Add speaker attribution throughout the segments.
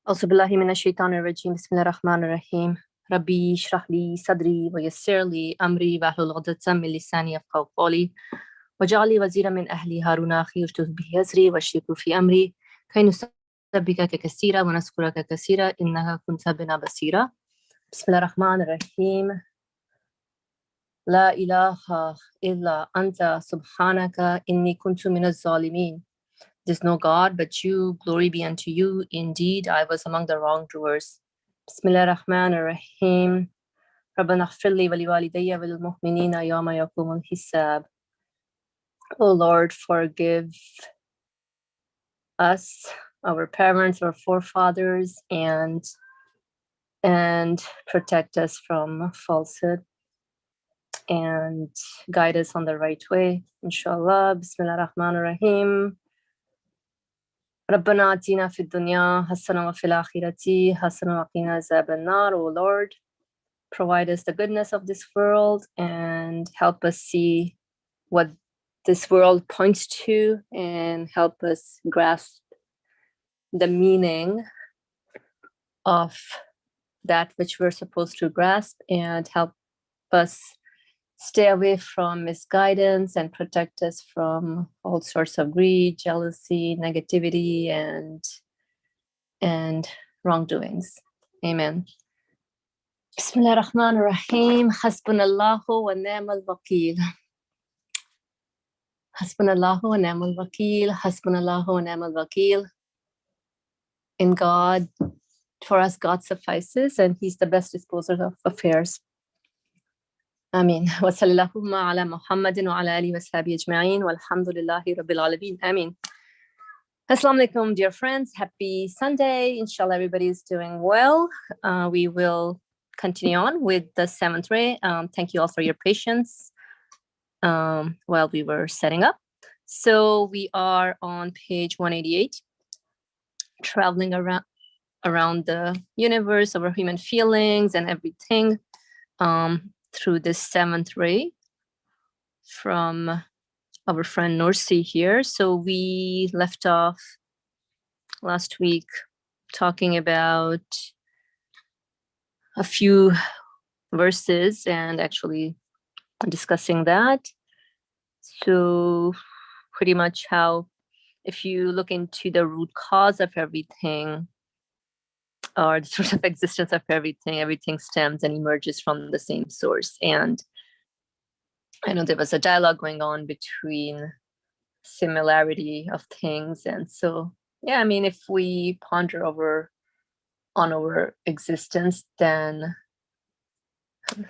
Speaker 1: أعوذ بالله من الشيطان الرجيم بسم الله الرحمن الرحيم ربي اشرح لي صدري ويسر لي أمري واحلل عقدة من لساني يفقهوا قولي واجعل لي وزيرا من أهلي هارون أخي اشدد به أزري وأشركه في أمري كي نسبحك كثيرا ونذكرك كثيرا إنك كنت بنا بصيرا بسم الله الرحمن الرحيم لا إله إلا أنت سبحانك إني كنت من الظالمين. There's no God but you, glory be unto you. Indeed, I was among the wrongdoers. Bismillah ar-Rahman ar-Rahim. ربنا اغفر لي ولوالدي وللمؤمنين يوم يقوم الحساب. Oh Lord, forgive us, our parents, our forefathers, and protect us from falsehood and guide us on the right way. Inshallah. Bismillah ar-Rahman ar-Rahim. ربنا آتنا في الدنيا حسنة وفي الآخرة حسنة وقنا عذاب النار. O Lord, provide us the goodness of this world and help us see what this world points to and help us grasp the meaning of that which we're supposed to grasp and help us stay away from misguidance and protect us from all sorts of greed, jealousy, negativity, and wrongdoings. Amen. Bismillah ar-Rahman ar-Rahim. Hasbunallahu wa ni'mal wakil. Hasbunallahu wa ni'mal wakil. Hasbunallahu wa ni'mal wakil. In God, for us, God suffices, and He's the best disposer of affairs. Amin. Wa sallallahu ala Muhammadin wa ala alihi wa sahbihi ajma'in. Walhamdulillahi rabbil alameen. Amin. Assalamu alaikum, dear friends. Happy Sunday. Inshallah, everybody is doing well. We will continue on with the 7th ray. Thank you all for your patience while we were setting up. So we are on page 188, traveling around the universe, our human feelings and everything through this 7th ray from our friend Nursi here. So we left off last week talking about a few verses and actually discussing that. So pretty much how if you look into the root cause of everything or the source of existence of everything, everything stems and emerges from the same source. And I know there was a dialogue going on between similarity of things. And so, yeah, I mean, if we ponder on our existence, then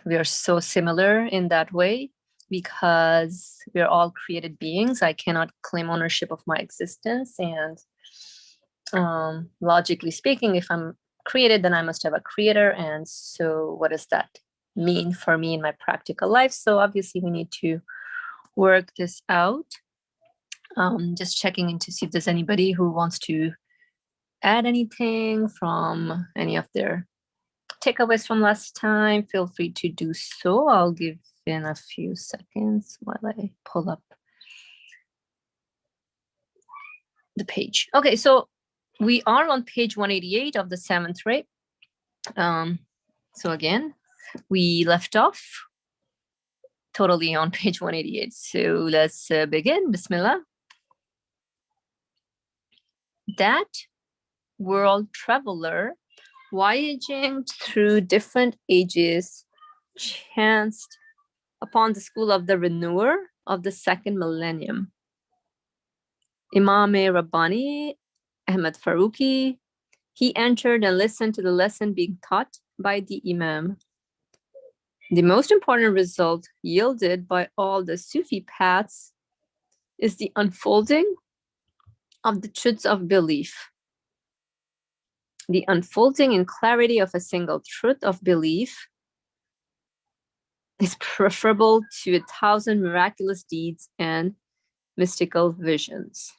Speaker 1: we are so similar in that way because we are all created beings. I cannot claim ownership of my existence. And logically speaking, if I'm created, then I must have a creator. And so what does that mean for me in my practical life? So obviously we need to work this out. Just checking in to see if there's anybody who wants to add anything from any of their takeaways from last time. Feel free to do so. I'll give in a few seconds while I pull up the page. Okay, so we are on page 188 of the 7th ray. So again, we left off totally on page 188. So let's begin. Bismillah. That world traveler voyaging through different ages chanced upon the school of the renewer of the 2nd millennium, Imam Rabbani Ahmad Farooqi. He entered and listened to the lesson being taught by the Imam. The most important result yielded by all the Sufi paths is the unfolding of the truths of belief. The unfolding in clarity of a single truth of belief is preferable to 1,000 miraculous deeds and mystical visions.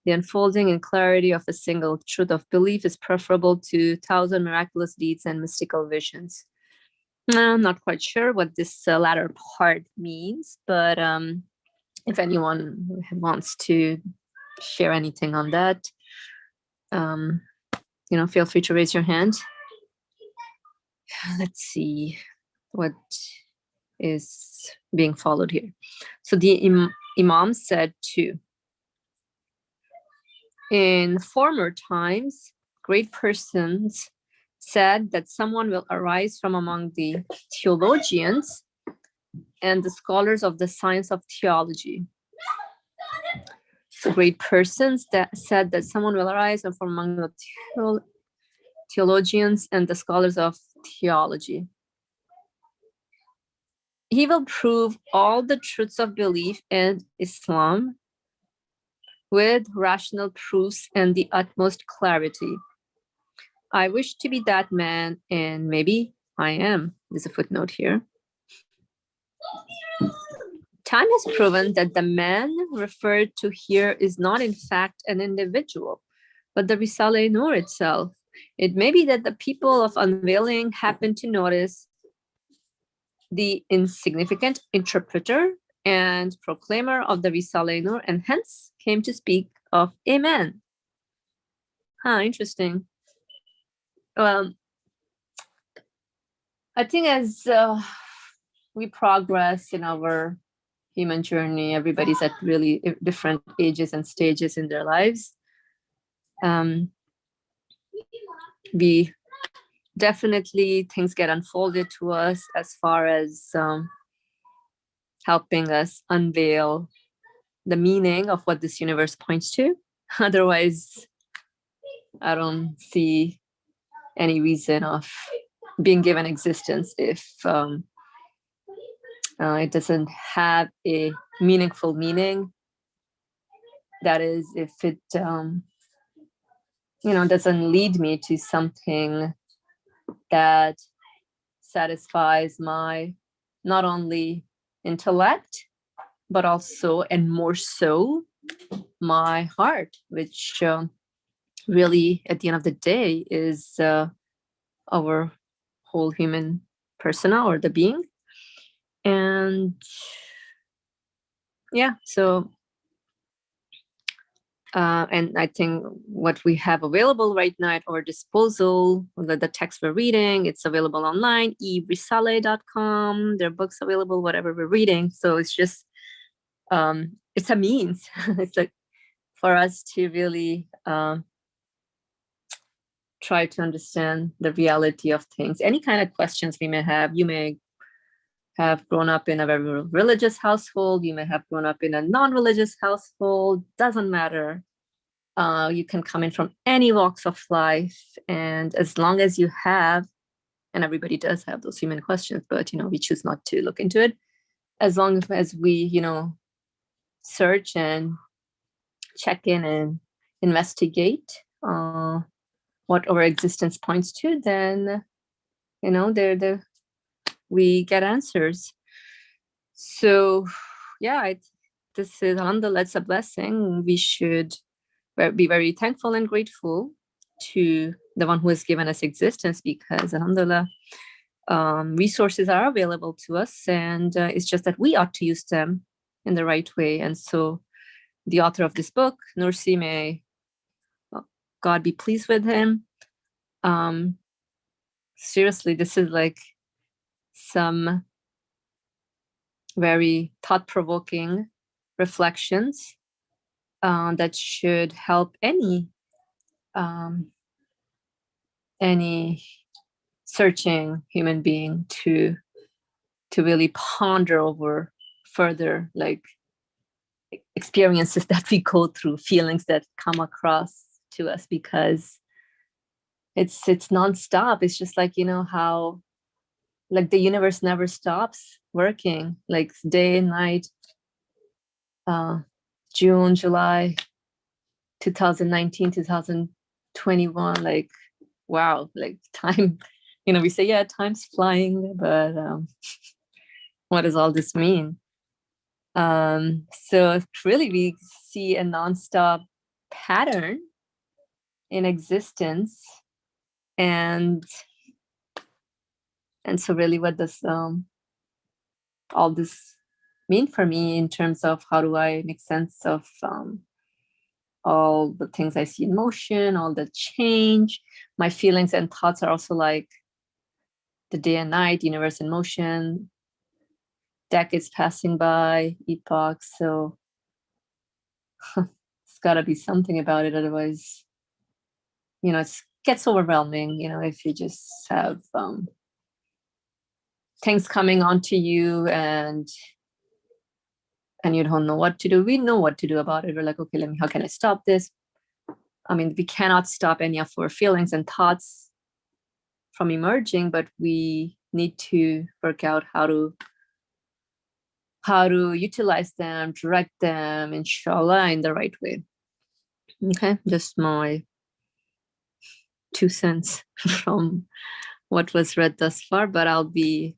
Speaker 1: The unfolding in clarity of a single truth of belief is preferable to 1,000 miraculous deeds and mystical visions. I'm not quite sure what this latter part means, but if anyone wants to share anything on that, feel free to raise your hand. Let's see what is being followed here. So the Imam said too, in former times, great persons said that someone will arise from among the theologians and the scholars of the science of theology. So great persons that said that someone will arise from among the theologians and the scholars of theology. He will prove all the truths of belief in Islam with rational proofs and the utmost clarity. I wish to be that man, and maybe I am. There's a footnote here. Time has proven that the man referred to here is not in fact an individual, but the Risale-e-Nur itself. It may be that the people of unveiling happened to notice the insignificant interpreter and proclaimer of the Risale-e-Nur, and hence came to speak of a man. Interesting. Well, I think as we progress in our human journey, everybody's at really different ages and stages in their lives. We definitely, things get unfolded to us as far as helping us unveil the meaning of what this universe points to. Otherwise, I don't see any reason of being given existence if it doesn't have a meaningful meaning. That is, if it doesn't lead me to something that satisfies my not only intellect, but also, and more so, my heart, which really, at the end of the day, is our whole human persona, or the being. And yeah, so and I think what we have available right now at our disposal, the text we're reading, it's available online, erisale.com. There are books available, whatever we're reading. So it's just, it's a means. It's like for us to really try to understand the reality of things. Any kind of questions we may have, you may have grown up in a very religious household, you may have grown up in a non-religious household, doesn't matter. You can come in from any walks of life, and as long as you have, and everybody does have those human questions, but we choose not to look into it. As long as we search and check in and investigate what our existence points to, then we get answers. So yeah, this is, alhamdulillah, it's a blessing. We should be very thankful and grateful to the one who has given us existence, because alhamdulillah, resources are available to us, and it's just that we ought to use them in the right way. And so the author of this book, Nursi, may God be pleased with him, seriously, this is like some very thought-provoking reflections that should help any searching human being to really ponder over further, like, experiences that we go through, feelings that come across to us, because it's nonstop. It's just like, how like the universe never stops working, like day and night. June, July 2019, 2021, like, wow, like time, we say, yeah, time's flying, but what does all this mean? So really we see a nonstop pattern in existence, and so really, what does all this mean for me in terms of how do I make sense of all the things I see in motion, all the change. My feelings and thoughts are also like the day and night, universe in motion, decades passing by, epochs. So it's got to be something about it. Otherwise, it gets overwhelming, if you just have things coming onto you and you don't know what to do. We know what to do about it. We're like, okay, how can I stop this? I mean, we cannot stop any of our feelings and thoughts from emerging, but we need to work out how to utilize them, direct them, inshallah, in the right way. Okay, just my 2 cents from what was read thus far, but I'll be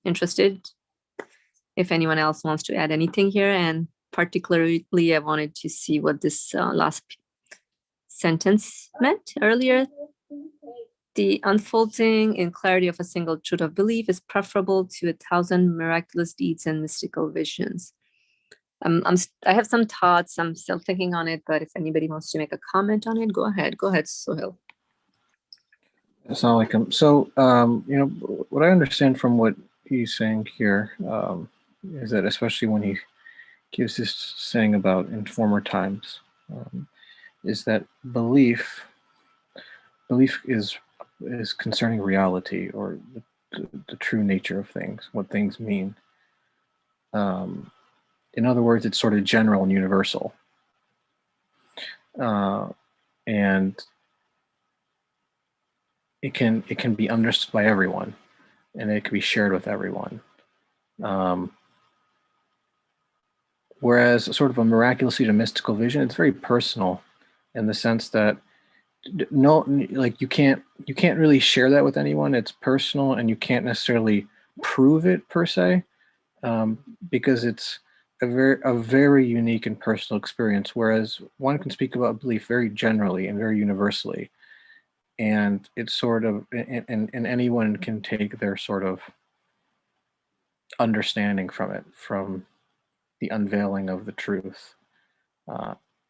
Speaker 1: interested if anyone else wants to add anything here. And particularly, I wanted to see what this last sentence meant earlier. The unfolding in clarity of a single truth of belief is preferable to 1,000 miraculous deeds and mystical visions. I have some thoughts. I'm still thinking on it, but if anybody wants to make a comment on it, go ahead. Go ahead, Sohail.
Speaker 2: Assalamu alaikum. So, what I understand from what he's saying here is that, especially when he gives this saying about in former times, is that belief is concerning reality, or the true nature of things, what things mean. In other words, it's sort of general and universal, and it can be understood by everyone, and it can be shared with everyone. Whereas sort of a miraculous seed of mystical vision, it's very personal, in the sense that you can't really share that with anyone. It's personal, and you can't necessarily prove it per se, because it's a very unique and personal experience. Whereas one can speak about belief very generally and very universally, and it's sort of, and anyone can take their sort of understanding from it, from the unveiling of the truth.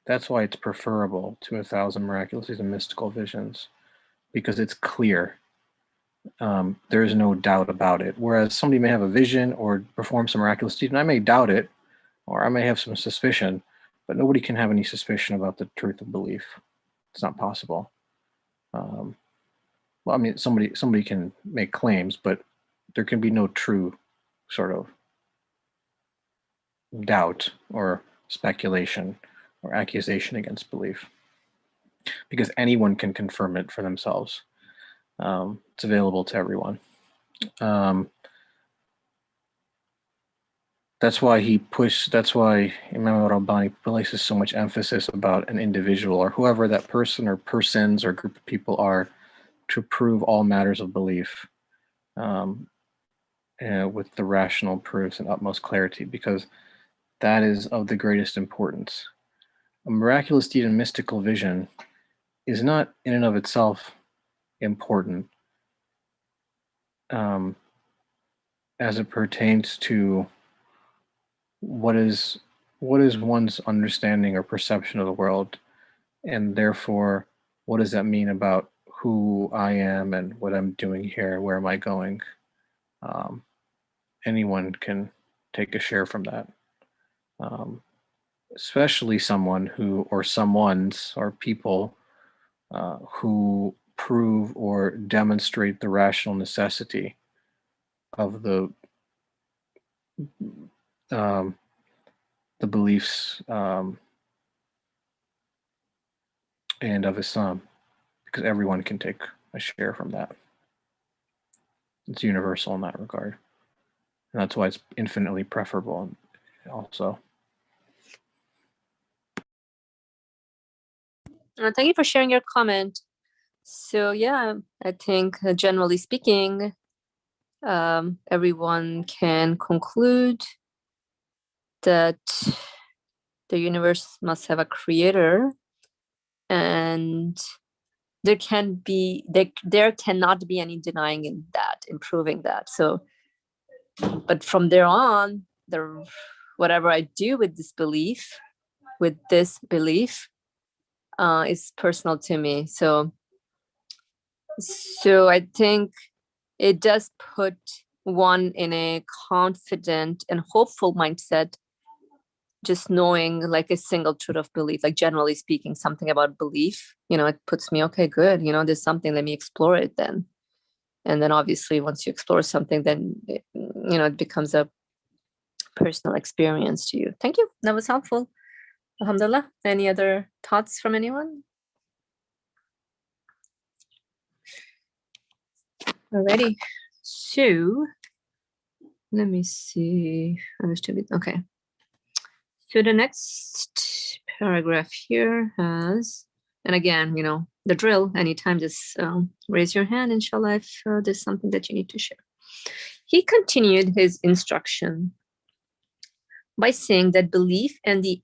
Speaker 2: That's why it's preferable to 1,000 miraculous and mystical visions, because it's clear. There is no doubt about it. Whereas somebody may have a vision or perform some miraculous deed, and I may doubt it, or I may have some suspicion, but nobody can have any suspicion about the truth of belief. It's not possible. Well, I mean, somebody can make claims, but there can be no true sort of doubt or speculation or accusation against belief, because anyone can confirm it for themselves. It's available to everyone. That's why Imam al-Rabbani places so much emphasis about an individual, or whoever that person or persons or group of people are, to prove all matters of belief with the rational proofs and utmost clarity, because that is of the greatest importance. A miraculous deed and mystical vision is not in and of itself important as it pertains to what is one's understanding or perception of the world, and therefore what does that mean about who I am and what I'm doing here, where am I going. Anyone can take a share from that, especially someone who, or someones, or people who prove or demonstrate the rational necessity of the beliefs and of Islam, because everyone can take a share from that. It's universal in that regard, and that's why it's infinitely preferable also.
Speaker 1: Thank you for sharing your comment. So yeah, I think generally speaking, everyone can conclude that the universe must have a creator, and there cannot be any denying in that, improving that. So, but from there on, whatever I do with this belief, is personal to me. So I think it does put one in a confident and hopeful mindset, just knowing like a single truth of belief, like generally speaking, something about belief, it puts me, okay, good, there's something, let me explore it then. And then obviously once you explore something, then it becomes a personal experience to you. Thank you. That was helpful. Alhamdulillah. Any other thoughts from anyone? Alrighty. So let me see. Okay. So the next paragraph here has, and again, the drill, anytime, just raise your hand, inshallah, if there's something that you need to share. He continued his instruction by saying that belief and the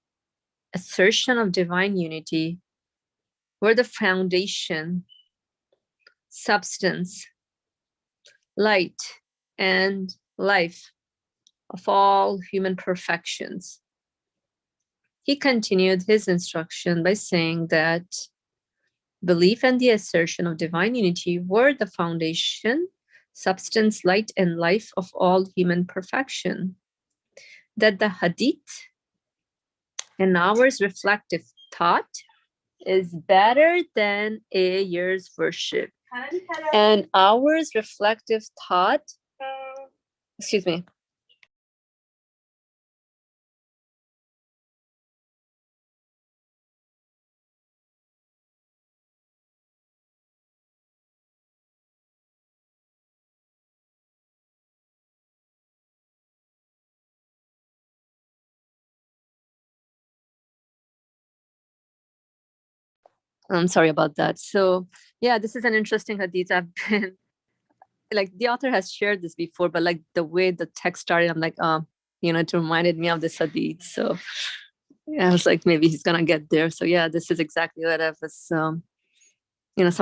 Speaker 1: assertion of divine unity were the foundation, substance, light, and life of all human perfections. He continued his instruction by saying that belief and the assertion of divine unity were the foundation, substance, light, and life of all human perfection. That the hadith and ours reflective thought is better than a year's worship. And ours reflective thought, excuse me. I'm sorry about that. So yeah, this is an interesting hadith. I've been like, the author has shared this before, but like the way the text started, I'm like, it reminded me of this hadith. So yeah, I was like, maybe he's gonna get there. So yeah, this is exactly what I was, some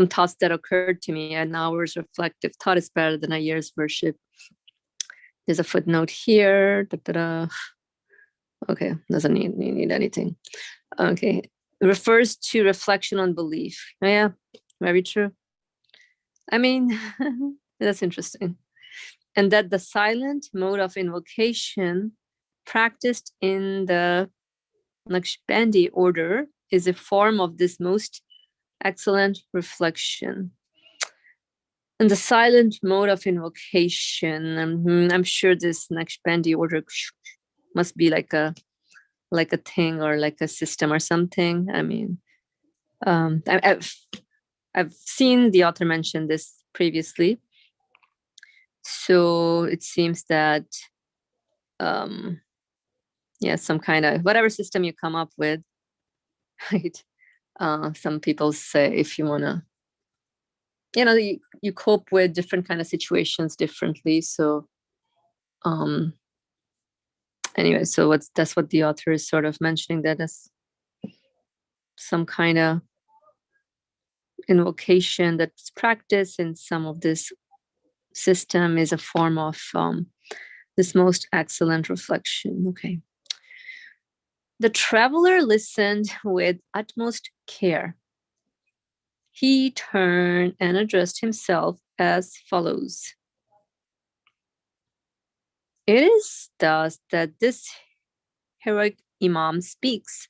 Speaker 1: thoughts that occurred to me. An hour's reflective thought is better than a year's worship. There's a footnote here. Okay, doesn't need anything. Okay, it refers to reflection on belief. Oh, yeah, very true. I mean, that's interesting. And that the silent mode of invocation practiced in the Naqshbandi order is a form of this most excellent reflection. And the silent mode of invocation, I'm sure this Naqshbandi order must be like a thing or like a system or something. I mean, I've seen the author mention this previously. So it seems that, some kind of whatever system you come up with, right? Some people say if you want to, you cope with different kind of situations differently. So anyway, so that's what the author is sort of mentioning, that as some kind of invocation that's practiced in some of this system is a form of this most excellent reflection. Okay. The traveler listened with utmost care. He turned and addressed himself as follows. It is thus that this heroic Imam speaks,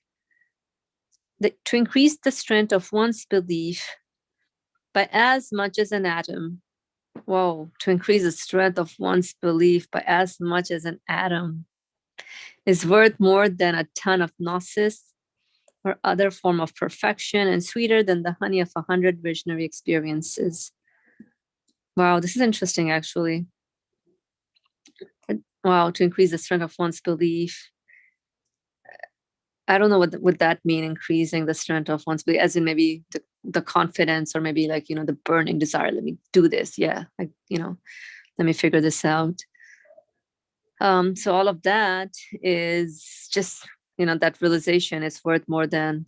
Speaker 1: that to increase the strength of one's belief by as much as an atom. Whoa, to increase the strength of one's belief by as much as an atom is worth more than a ton of gnosis or other form of perfection, and sweeter than the honey of 100 visionary experiences. Wow, this is interesting, actually. Wow, to increase the strength of one's belief. I don't know what would that mean, increasing the strength of one's belief, as in maybe the confidence, or maybe like, the burning desire, let me do this. Yeah, like, let me figure this out. So all of that is just, that realization is worth more than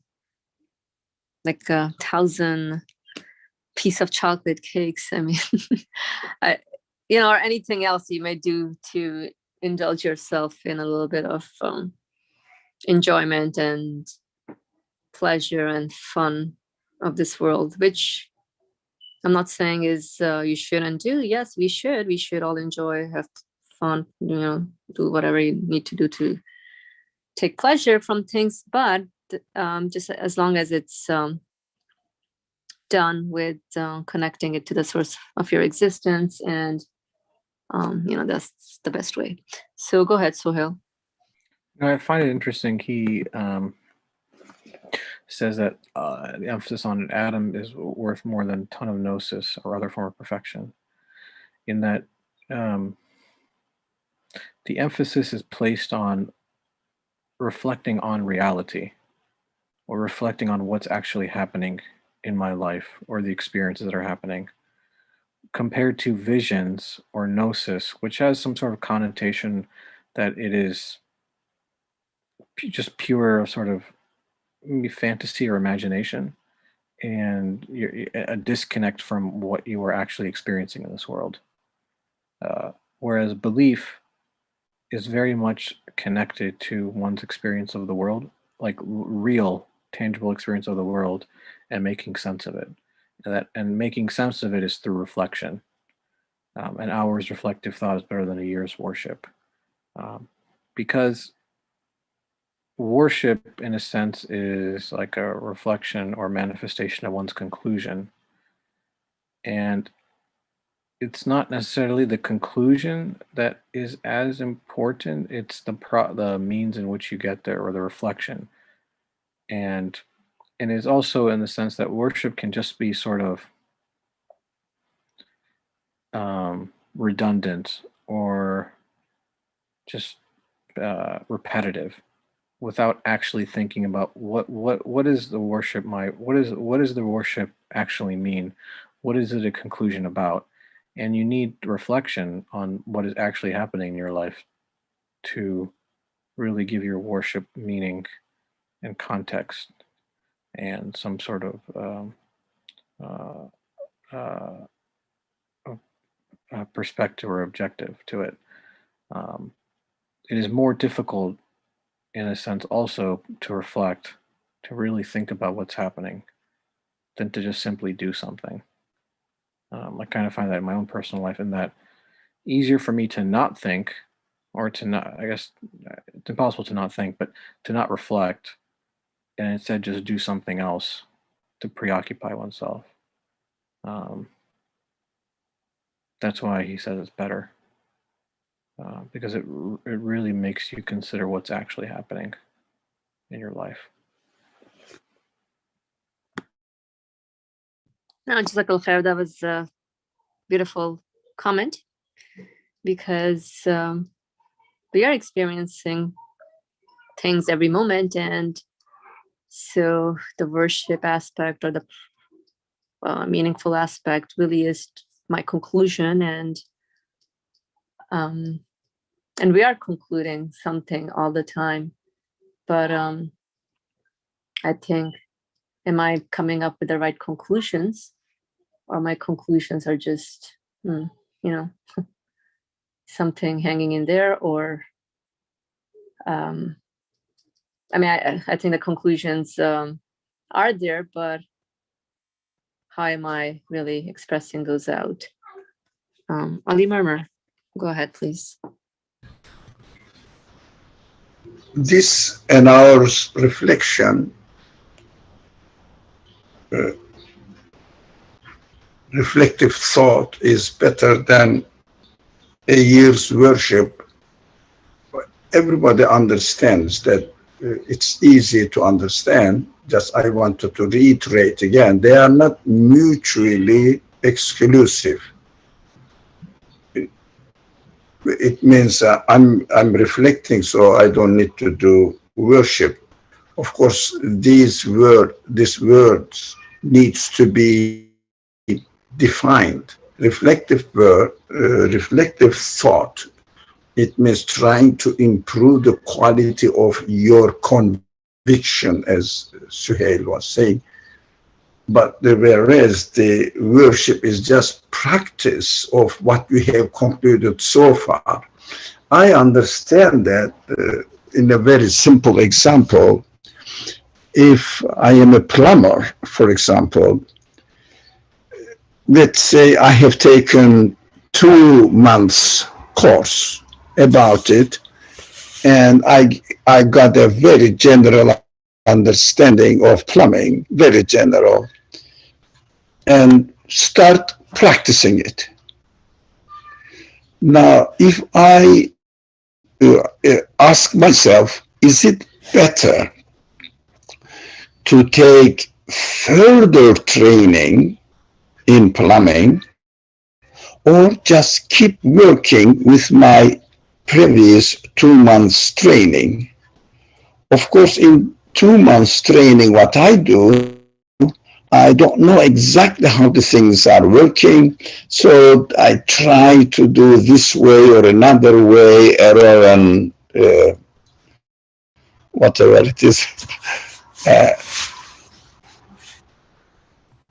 Speaker 1: like 1,000 piece of chocolate cakes. I mean, or anything else you may do to indulge yourself in a little bit of enjoyment and pleasure and fun of this world, which I'm not saying is you shouldn't do. Yes, we should. We should all enjoy, have fun, do whatever you need to do to take pleasure from things. But just as long as it's done with connecting it to the source of your existence, and that's the best way. So go ahead, Sohail.
Speaker 2: I find it interesting. He says that the emphasis on an atom is worth more than a ton of gnosis or other form of perfection, in that the emphasis is placed on reflecting on reality, or reflecting on what's actually happening in my life, or the experiences that are happening, compared to visions or gnosis, which has some sort of connotation that it is just pure sort of maybe fantasy or imagination, and a disconnect from what you are actually experiencing in this world. Whereas belief is very much connected to one's experience of the world, like real, tangible experience of the world, and making sense of it. And making sense of it is through reflection. An hour's reflective thought is better than a year's worship, because worship, in a sense, is like a reflection or manifestation of one's conclusion. And it's not necessarily the conclusion that is as important. It's the means in which you get there, or the reflection. And it's also in the sense that worship can just be sort of redundant, or just repetitive, without actually thinking about what is the worship what does the worship actually mean? What is it a conclusion about? And you need reflection on what is actually happening in your life to really give your worship meaning and context, and some sort of perspective or objective to it. It is more difficult, in a sense, also to reflect, to really think about what's happening, than to just simply do something. I kind of find that in my own personal life, in that easier for me to not think, or to not, I guess it's impossible to not think, but to not reflect, and instead just do something else to preoccupy oneself. That's why he says it's better, because it really makes you consider what's actually happening in your life.
Speaker 1: No, Jazakallah khair, that was a beautiful comment, because we are experiencing things every moment, and so the worship aspect, or the meaningful aspect, really is my conclusion, and we are concluding something all the time. But I think, am I coming up with the right conclusions, or my conclusions are just something hanging in there? Or I think the conclusions are there, but how am I really expressing those out? Ali Murmur, go ahead, please.
Speaker 3: This an hour's reflection, reflective thought, is better than a year's worship. Everybody understands that. It's easy to understand. Just I wanted to reiterate again, they are not mutually exclusive. It means I'm reflecting, so I don't need to do worship. Of course, this words needs to be defined. Reflective thought, it means trying to improve the quality of your conviction, as Suhail was saying. But whereas the worship is just practice of what we have concluded so far, I understand that in a very simple example. if I am a plumber, for example, let's say I have taken 2 months course about it, and I got a very general understanding of plumbing, very general, and start practicing it. Now, if I ask myself, is it better to take further training in plumbing or just keep working with my previous 2 months training? Of course, in 2 months training, what I do, I don't know exactly how the things are working, so I try to do this way or another way, error and whatever it is.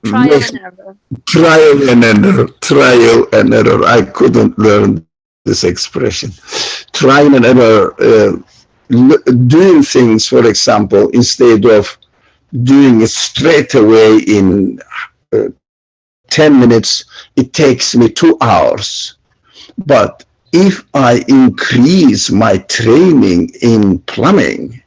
Speaker 1: Trial and error.
Speaker 3: Trial and error. Trial and error. I couldn't learn this expression. Trial and error. Doing things, for example, instead of doing it straight away in 10 minutes, it takes me 2 hours. But if I increase my training in plumbing,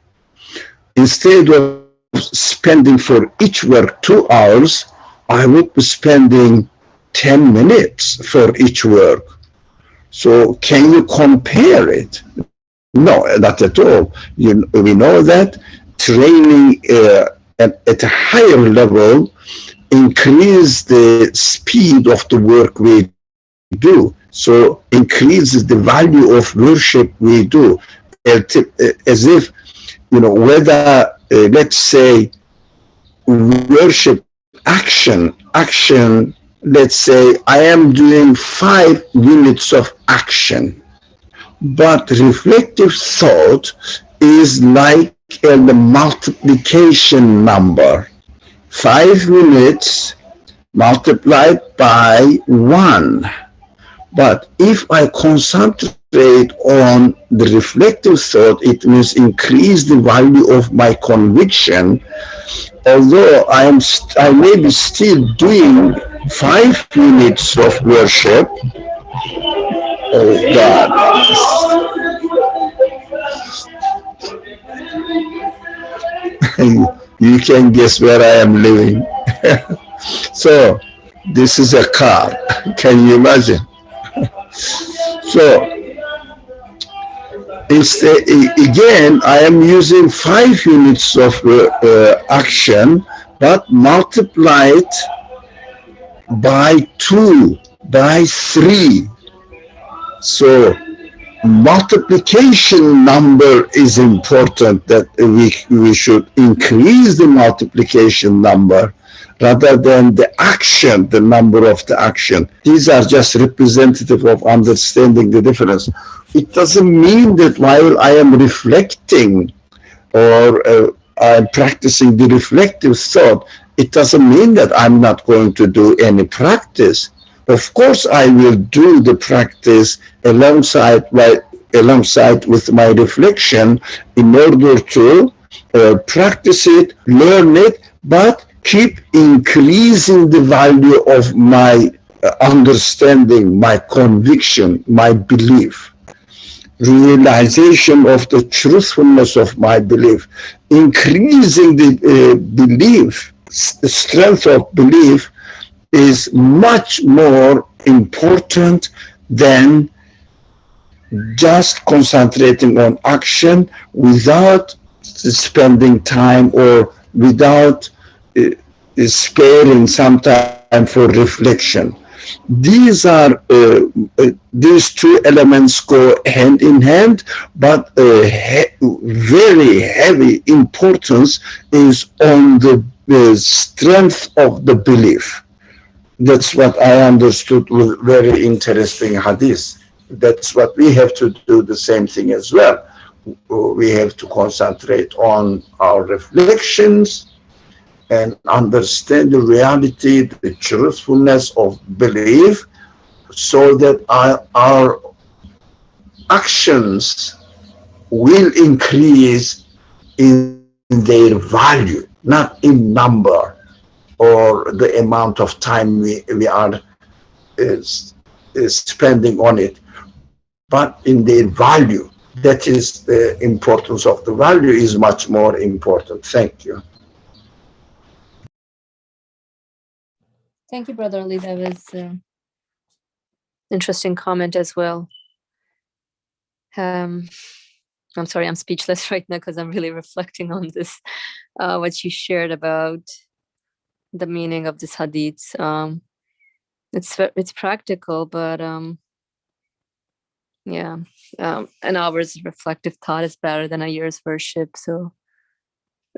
Speaker 3: instead of spending for each work 2 hours, I would be spending 10 minutes for each work. So can you compare it? No, not at all. We know that training at a higher level increase the speed of the work we do. So increases the value of worship we do. As if, whether, let's say, worship action, let's say I am doing 5 minutes of action, but reflective thought is like the multiplication number. 5 minutes multiplied by 1. But if I concentrate on the reflective thought, it means increase the value of my conviction. Although I may be still doing 5 minutes of worship. Oh God. You can guess where I am living. So this is a car. Can you imagine? So instead, again, I am using 5 units of action, but multiplied by 2, by 3. So multiplication number is important, that we should increase the multiplication number rather than the action, the number of the action. These are just representative of understanding the difference. It doesn't mean that while I am reflecting or I'm practicing the reflective thought, it doesn't mean that I'm not going to do any practice. Of course, I will do the practice alongside with my reflection in order to practice it, learn it, but keep increasing the value of my understanding, my conviction, my belief, realization of the truthfulness of my belief, increasing the belief, the strength of belief is much more important than just concentrating on action without spending time or without sparing some time for reflection. These are these two elements go hand in hand, but very heavy importance is on the strength of the belief. That's what I understood with very interesting hadith. That's what we have to do, the same thing as well. We have to concentrate on our reflections and understand the reality, the truthfulness of belief, so that our actions will increase in their value, not in number or the amount of time we are spending on it, but in their value. That is the importance of the value is much more important. Thank you.
Speaker 1: Thank you, Brother Ali. That was interesting comment as well. I'm sorry, I'm speechless right now because I'm really reflecting on this, what you shared about the meaning of this hadith. It's practical, but yeah, an hour's reflective thought is better than a year's worship. So,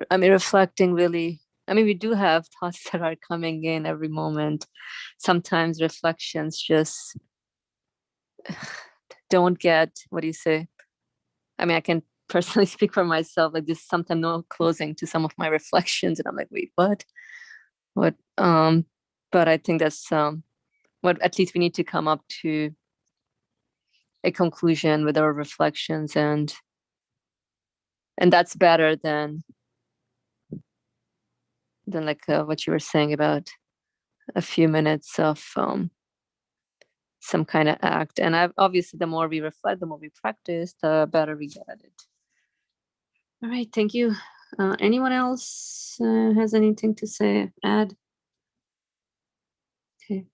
Speaker 1: I mean, reflecting really, I mean, we do have thoughts that are coming in every moment. Sometimes reflections just don't get, what do you say? I mean, I can personally speak for myself, like there's sometimes no closing to some of my reflections. And I'm like, wait, what? But I think that's what at least we need to come up to a conclusion with our reflections, and that's better than like what you were saying about a few minutes of some kind of act. And obviously the more we reflect, the more we practice, the better we get at it. All right, thank you. Anyone else has anything to say, add? Okay.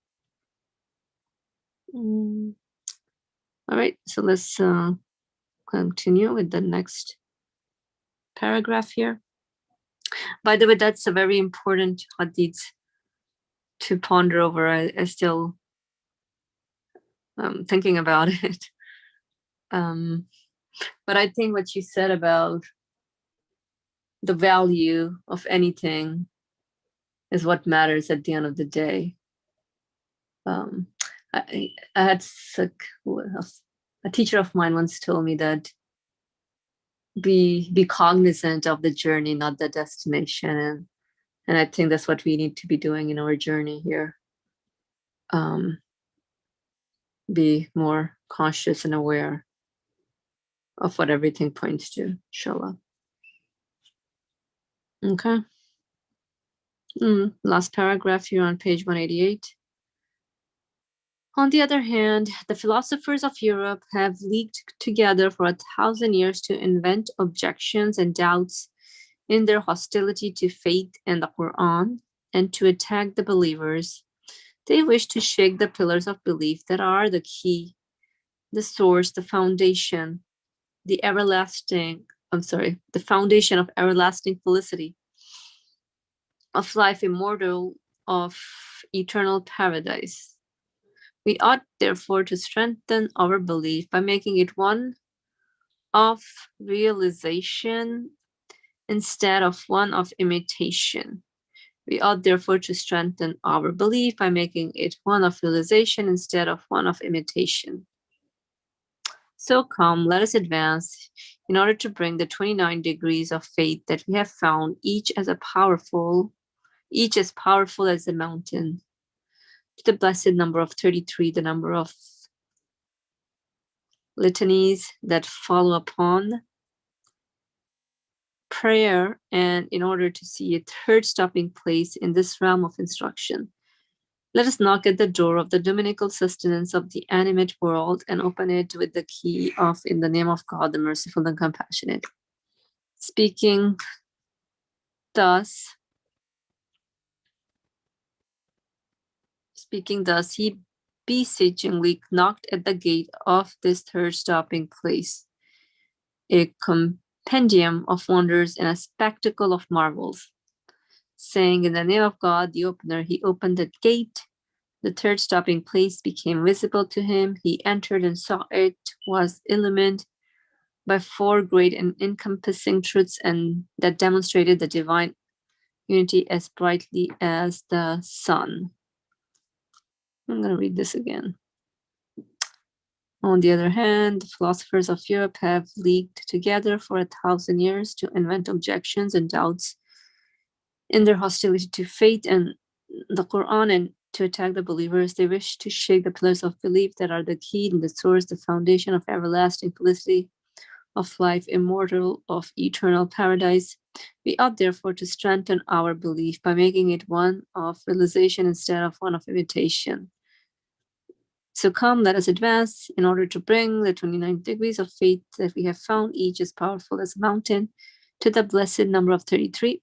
Speaker 1: All right, so let's continue with the next paragraph here. By the way, that's a very important hadith to ponder over. I still thinking about it. But I think what you said about the value of anything is what matters at the end of the day. I had a teacher of mine once told me that be cognizant of the journey, not the destination. And I think that's what we need to be doing in our journey here. Be more conscious and aware of what everything points to, inshallah. Okay. Last paragraph here on page 188. On the other hand, the philosophers of Europe have leagued together for 1,000 years to invent objections and doubts in their hostility to faith and the Quran, and to attack the believers. They wish to shake the pillars of belief that are the key, the source, the foundation, the foundation of everlasting felicity, of life immortal, of eternal paradise. We ought, therefore, to strengthen our belief by making it one of realization instead of one of imitation. We ought, therefore, to strengthen our belief by making it one of realization instead of one of imitation. So come, let us advance in order to bring the 29 degrees of faith that we have found, each as powerful as the mountain, to the blessed number of 33, the number of litanies that follow upon prayer, and in order to see a third stopping place in this realm of instruction. Let us knock at the door of the dominical sustenance of the animate world and open it with the key of, in the name of God, the merciful and compassionate. Speaking thus, he beseechingly knocked at the gate of this third stopping place, a compendium of wonders and a spectacle of marvels. Saying, in the name of God, the opener, he opened the gate. The third stopping place became visible to him. He entered and saw it was illumined by 4 great and encompassing truths, and that demonstrated the divine unity as brightly as the sun. I'm going to read this again. On the other hand, the philosophers of Europe have leagued together for 1,000 years to invent objections and doubts in their hostility to faith and the Quran, and to attack the believers. They wish to shake the pillars of belief that are the key and the source, the foundation of everlasting felicity,
Speaker 4: of life, immortal, of eternal paradise. We ought therefore to strengthen our belief by making it one of realization instead of one of imitation. So come, let us advance in order to bring the 29 degrees of faith that we have found, each as powerful as a mountain, to the blessed number of 33,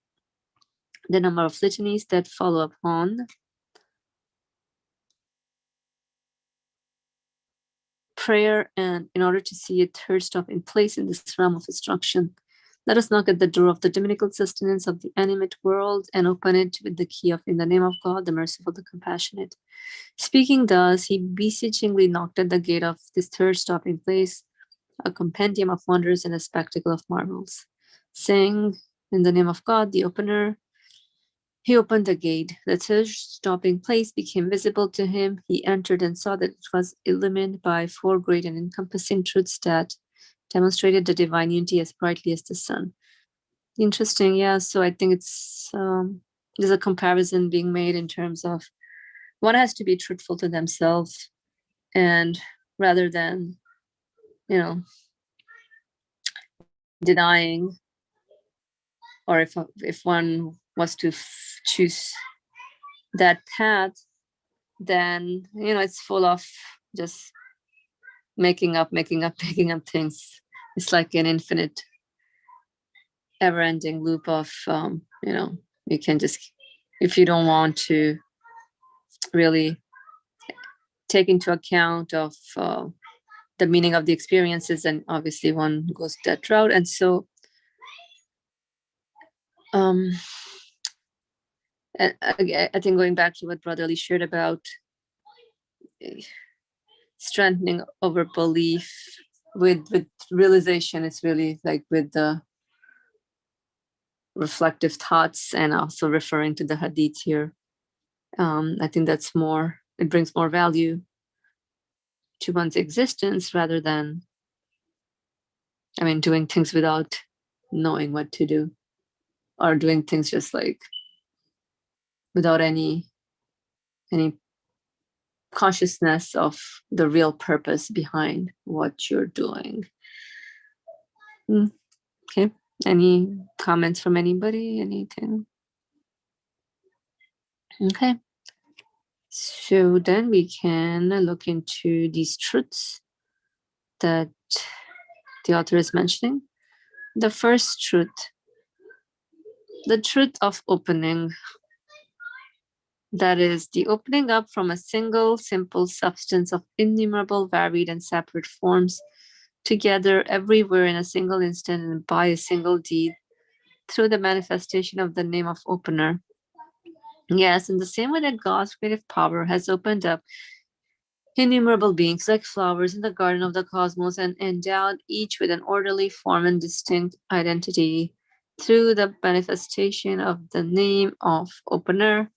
Speaker 4: the number of litanies that follow upon prayer, and in order to see a third stop in place in this realm of instruction. Let us knock at the door of the dominical sustenance of the animate world and open it with the key of, in the name of God, the merciful, the compassionate. Speaking thus, he beseechingly knocked at the gate of this third stopping place, a compendium of wonders and a spectacle of marvels, saying, in the name of God, the opener, he opened the gate. The third stopping place became visible to him. He entered and saw that it was illumined by 4 great and encompassing truths that demonstrated the divine unity as brightly as the sun. Interesting, yeah. So I think it's there's a comparison being made in terms of one has to be truthful to themselves, and rather than, denying, or if one was to choose that path, then it's full of just making up things. It's like an infinite, ever-ending loop of you can just, if you don't want to really take into account of the meaning of the experiences, and obviously one goes that route. And so I think going back to what Brother Ali shared about strengthening over belief with realization, it's really like with the reflective thoughts, and also referring to the hadith here. I think that's more, it brings more value to one's existence rather than, doing things without knowing what to do, or doing things just like without any consciousness of the real purpose behind what you're doing. Okay, any comments from anybody? Anything? Okay, so then we can look into these truths that the author is mentioning. The first truth, the truth of opening. That is the opening up from a single simple substance of innumerable varied and separate forms, together everywhere in a single instant and by a single deed, through the manifestation of the name of opener. Yes, in the same way that God's creative power has opened up innumerable beings like flowers in the garden of the cosmos and endowed each with an orderly form and distinct identity through the manifestation of the name of opener,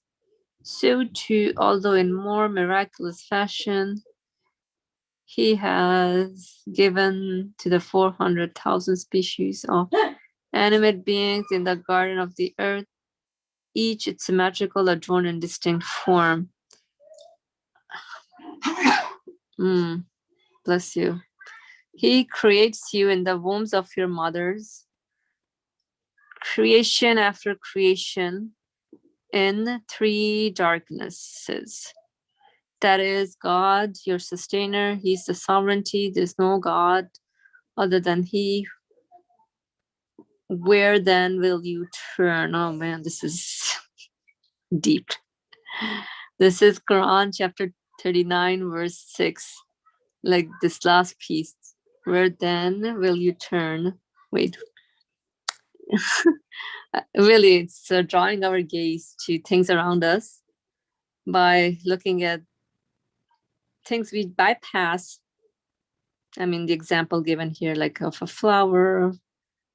Speaker 4: so too, although in more miraculous fashion, he has given to the 400,000 species of animate beings in the garden of the earth, each its symmetrical, adorned, and distinct form. Bless you. He creates you in the wombs of your mothers, creation after creation, in 3 darknesses. That is God, your sustainer. He's the sovereignty. There's no God other than he. Where then will you turn? Oh man, this is deep. This is Quran chapter 39, verse 6. Like this last piece. Where then will you turn? Wait. Really, it's drawing our gaze to things around us by looking at things we bypass. The example given here, like of a flower,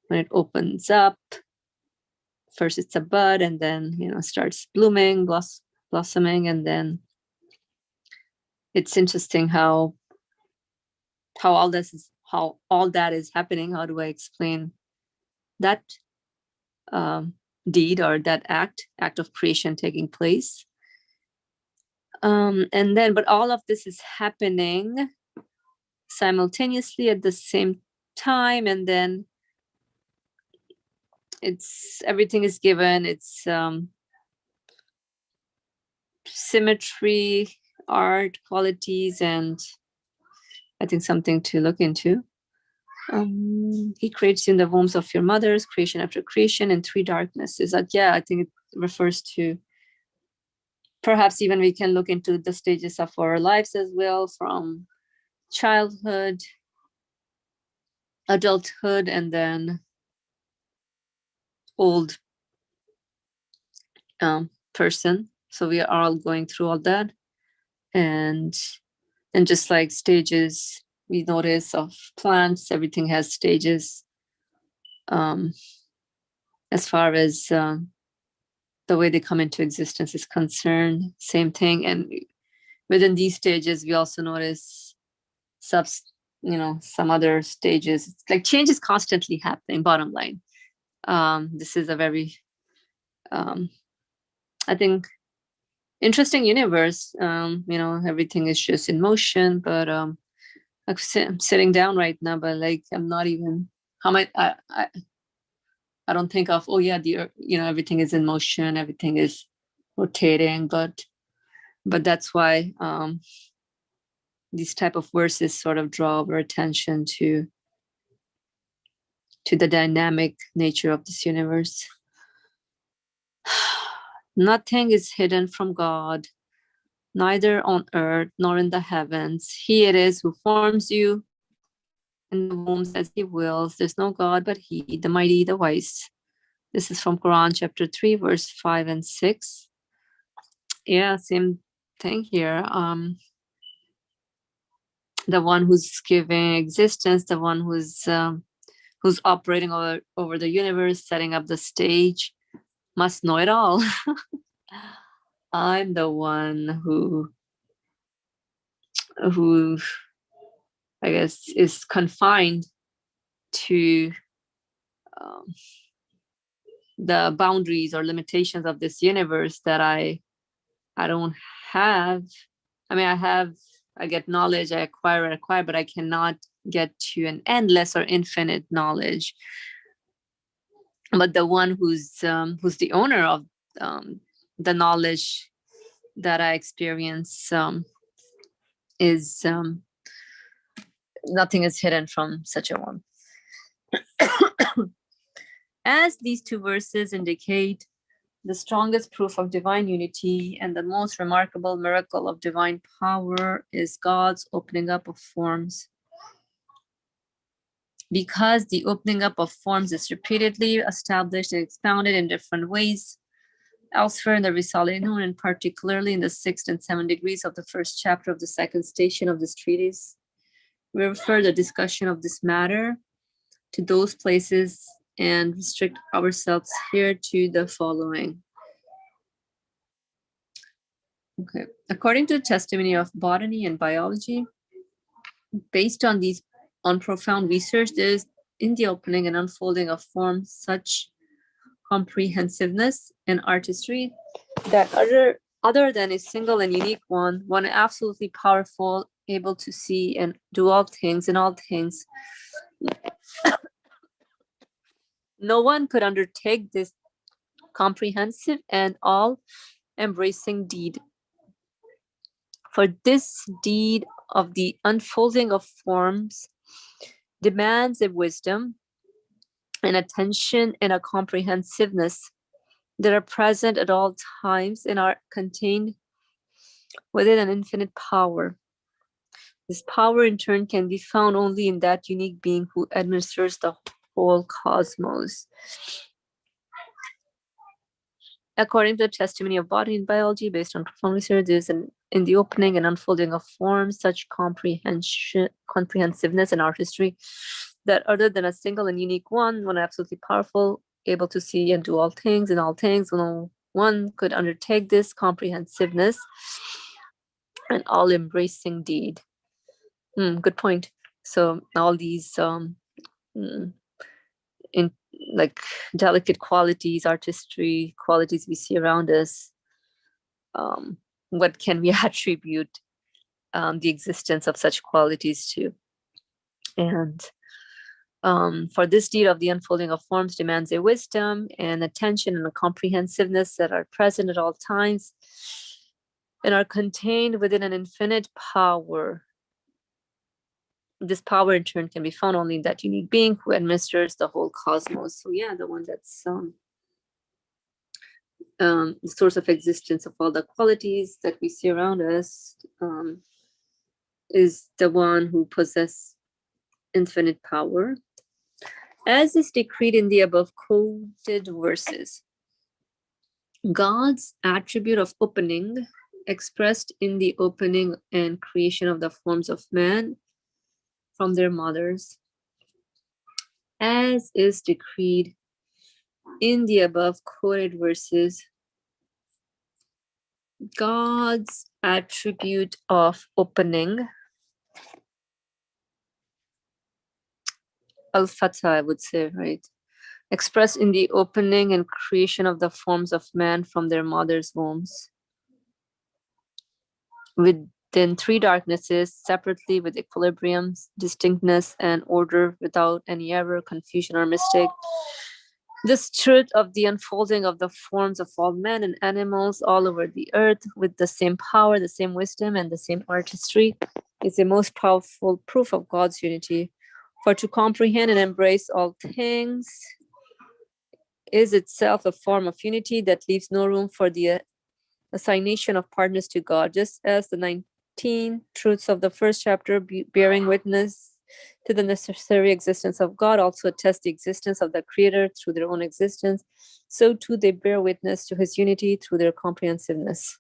Speaker 4: when it opens up, first it's a bud, and then starts blooming, blossoming, and then it's interesting how all that is happening. How do I explain that deed, or that act of creation taking place? And then, but all of this is happening simultaneously at the same time, and then everything is given its symmetry, art, qualities, and I think something to look into. He creates you in the wombs of your mothers, creation after creation, and three darknesses. Yeah, I think it refers to, perhaps even we can look into the stages of our lives as well, from childhood, adulthood, and then old person. So we are all going through all that. And just like stages, we notice of plants, everything has stages. As far as the way they come into existence is concerned, same thing. And within these stages, we also notice some other stages. It's like change is constantly happening, bottom line. This is a very, I think, interesting universe. Everything is just in motion, but I'm sitting down right now, but like I'm not even, I don't think of, oh yeah, everything is in motion, everything is rotating, but that's why these type of verses sort of draw our attention to the dynamic nature of this universe. Nothing is hidden from God, neither on earth nor in the heavens. He it is who forms you in the wombs as he wills. There's no God but he, the mighty, the wise. This is from Quran chapter 3, verse 5 and 6. Yeah, same thing here. The one who's giving existence, the one who's operating over the universe, setting up the stage, must know it all. I'm the one who I guess is confined to the boundaries or limitations of this universe that I don't have. I mean, I get knowledge, I acquire, but I cannot get to an endless or infinite knowledge. But the one who's the owner of the knowledge that I experience is nothing is hidden from such a one. As these two verses indicate, the strongest proof of divine unity and the most remarkable miracle of divine power is God's opening up of forms. Because the opening up of forms is repeatedly established and expounded in different ways elsewhere in the Risale-i Nur, and particularly in the 6th and 7th degrees of the first chapter of the second station of this treatise, we refer the discussion of this matter to those places and restrict ourselves here to the following. Okay. According to the testimony of botany and biology, based on profound research, there is in the opening and unfolding of forms such comprehensiveness and artistry that other than a single and unique one absolutely powerful, able to see and do all things in all things. No one could undertake this comprehensive and all-embracing deed. For this deed of the unfolding of forms demands a wisdom, an attention, and a comprehensiveness that are present at all times and are contained within an infinite power. This power, in turn, can be found only in that unique being who administers the whole cosmos. According to the testimony of body and biology, based on profound research, there is in the opening and unfolding of forms such comprehensiveness and artistry that other than a single and unique one absolutely powerful, able to see and do all things in all things, no one could undertake this comprehensiveness and all-embracing deed. Good point. So all these in like delicate qualities, artistry qualities we see around us, what can we attribute the existence of such qualities to? And For this deed of the unfolding of forms demands a wisdom and attention and a comprehensiveness that are present at all times and are contained within an infinite power. This power in turn can be found only in that unique being who administers the whole cosmos. So yeah, the one that's the source of existence of all the qualities that we see around us, is the one who possesses infinite power. As is decreed in the above quoted verses, God's attribute of opening, expressed in the opening and creation of the forms of man from their mothers, as is decreed in the above quoted verses, God's attribute of opening, al-fatah, I would say, right? Expressed in the opening and creation of the forms of man from their mother's wombs, within three darknesses, separately with equilibrium, distinctness, and order, without any error, confusion, or mistake. This truth of the unfolding of the forms of all men and animals all over the earth with the same power, the same wisdom, and the same artistry is the most powerful proof of God's unity. For to comprehend and embrace all things is itself a form of unity that leaves no room for the assignation of partners to God, just as the 19 truths of the first chapter, bearing witness to the necessary existence of God, also attest the existence of the Creator through their own existence, so too they bear witness to his unity through their comprehensiveness.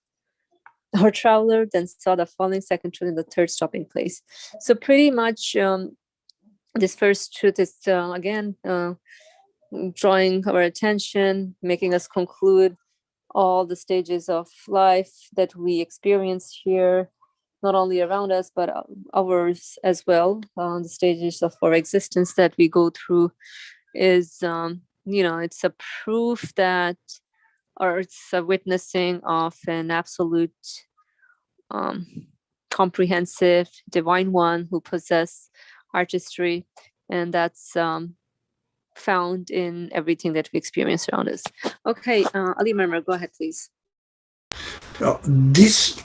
Speaker 4: Our traveler then saw the following second truth in the third stopping place. So pretty much this first truth is again drawing our attention, making us conclude all the stages of life that we experience here, not only around us, but ours as well. The stages of our existence that we go through is, it's a proof that, or it's a witnessing of an absolute, comprehensive divine one who possesses artistry, and that's found in everything that we experience around us. Okay, Ali Mermer, go ahead, please.
Speaker 3: This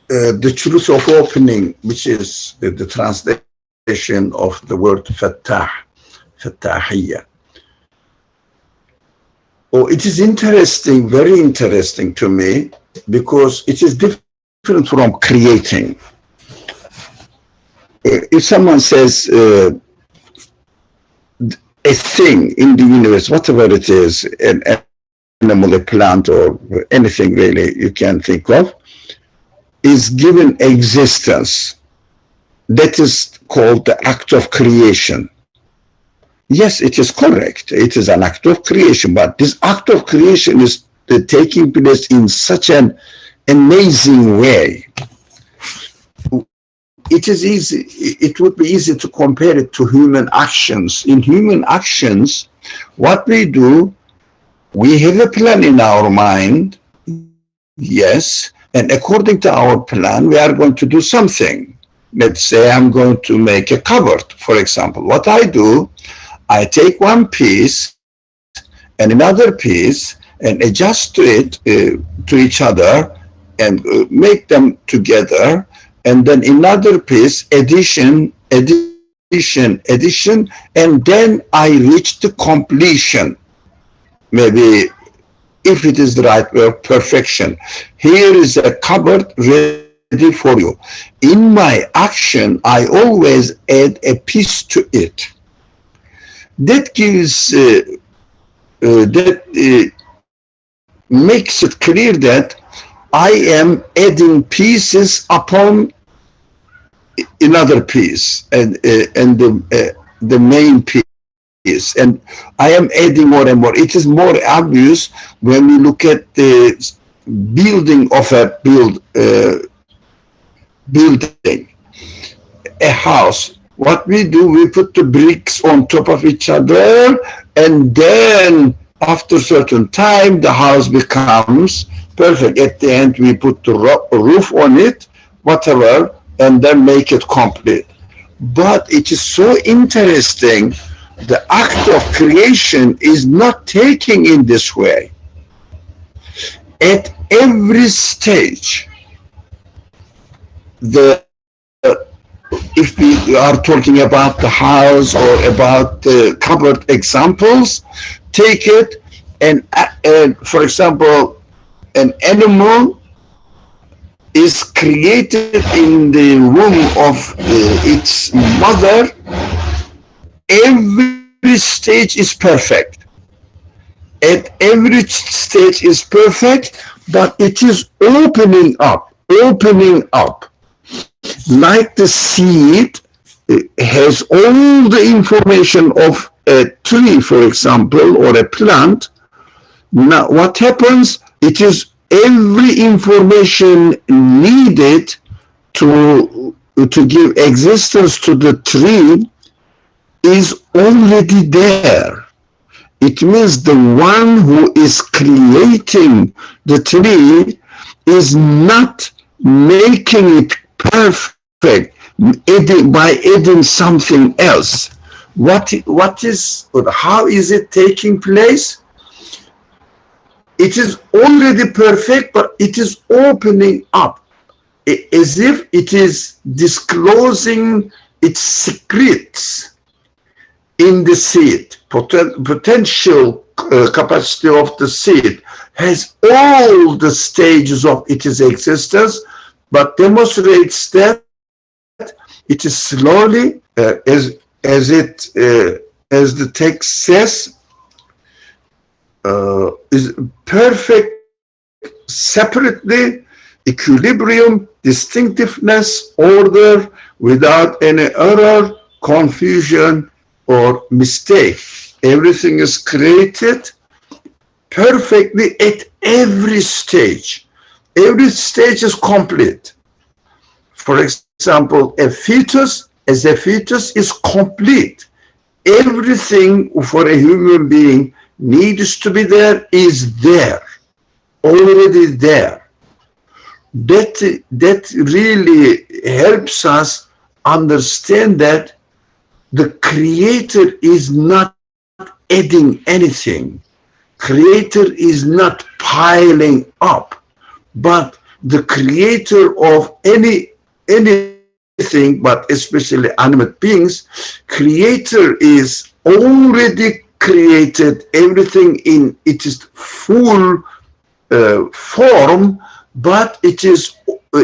Speaker 3: the truth of opening, which is the translation of the word Fattah, Fattahiyya. Oh, it is interesting, very interesting to me, because it is different from creating. If someone says a thing in the universe, whatever it is, an animal, a plant, or anything really you can think of, is given existence, that is called the act of creation. Yes, it is correct. It is an act of creation, but this act of creation is taking place in such an amazing way. It is easy. It would be easy to compare it to human actions. In human actions, what we do, we have a plan in our mind, yes, and according to our plan, we are going to do something. Let's say I'm going to make a cupboard, for example. What I do, I take one piece and another piece and adjust to it, to each other, and make them together, and then another piece, addition, and then I reach the completion. Maybe, if it is the right word, perfection. Here is a cupboard ready for you. In my action, I always add a piece to it. That gives, makes it clear that I am adding pieces upon another piece, and the main piece, and I am adding more and more. It is more obvious when we look at the building of a building, a house. What we do, we put the bricks on top of each other, and then after a certain time, the house becomes perfect. At the end, we put the roof on it, whatever, and then make it complete. But it is so interesting. The act of creation is not taking in this way. At every stage, the if we are talking about the house or about the cupboard examples, take it and for example, an animal is created in the womb of its mother. Every stage is perfect. At every stage is perfect, but it is opening up, like the seed has all the information of a tree, for example, or a plant. Now, what happens? It is every information needed to give existence to the tree is already there. It means the one who is creating the tree is not making it perfect by adding something else. How is it taking place? It is already perfect, but it is opening up as if it is disclosing its secrets in the seed. Potential capacity of the seed has all the stages of its existence, but demonstrates that it is slowly, as the text says, is perfect separately, equilibrium, distinctiveness, order, without any error, confusion, or mistake. Everything is created perfectly at every stage. Every stage is complete. For example, a fetus is complete. Everything for a human being needs to be there is there, already there. That really helps us understand that the Creator is not adding anything. Creator is not piling up, but the Creator of anything, but especially animate beings, Creator is already created everything in its full form, but it is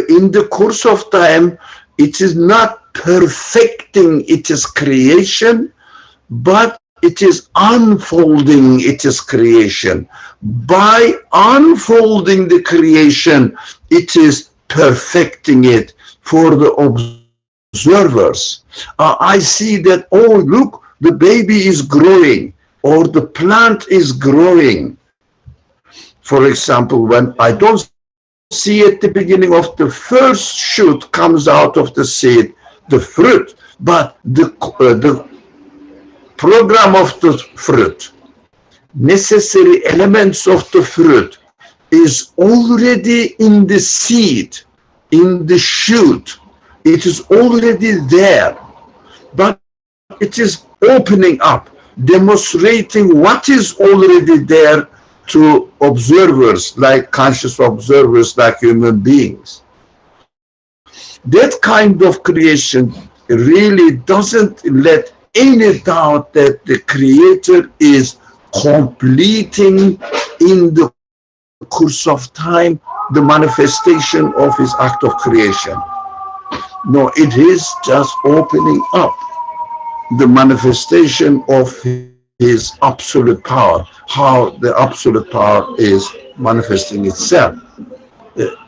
Speaker 3: in the course of time, it is not perfecting its creation, but it is unfolding its creation. By unfolding the creation, it is perfecting it for the observers. I see that, oh, look, the baby is growing, or the plant is growing. For example, when I don't see at the beginning of the first shoot comes out of the seed, the fruit, but the program of the fruit, necessary elements of the fruit is already in the seed, in the shoot. It is already there, but it is opening up, demonstrating what is already there to observers, like conscious observers, like human beings. That kind of creation really doesn't let any doubt that the Creator is completing in the course of time the manifestation of his act of creation. No, it is just opening up the manifestation of his absolute power, how the absolute power is manifesting itself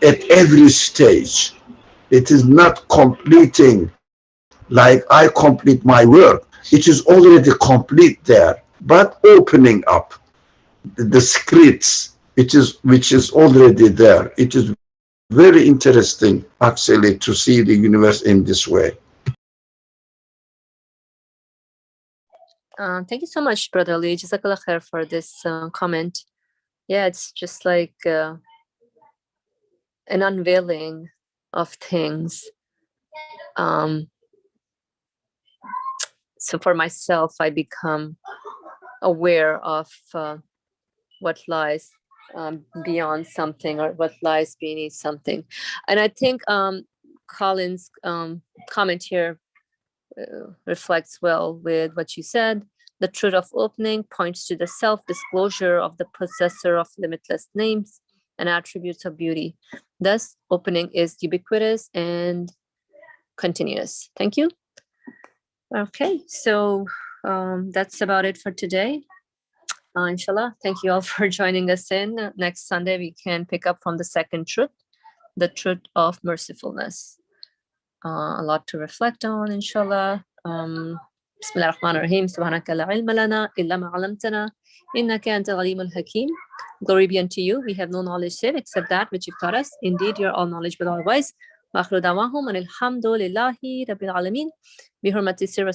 Speaker 3: at every stage. It is not completing like I complete my work. It is already complete there, but opening up the secrets, which is already there. It is very interesting, actually, to see the universe in this way.
Speaker 4: Thank you so much, Brother Ali. Jazakallah khair for this comment. Yeah, it's just like an unveiling of things.
Speaker 1: So for myself, I become aware of what lies beyond something, or what lies beneath something. And I think Colin's comment here reflects well with what you said. The truth of opening points to the self-disclosure of the possessor of limitless names and attributes of beauty. Thus, opening is ubiquitous and continuous. Thank you. Okay, so that's about it for today. Inshallah, thank you all for joining us in. Next Sunday, we can pick up from the second truth, the truth of mercifulness. A lot to reflect on, inshallah. Bismillah ar-Rahman ar-Rahim. Subhanaka la ilma lana illa ma 'allamtana innaka antal alimul hakim. Glory be unto you. We have no knowledge save except that which you've taught us. Indeed, you're all knowledge but all wise. Wa akhiru da'wahum anil hamdulillahi rabbil alamin. Bi hurmati sirri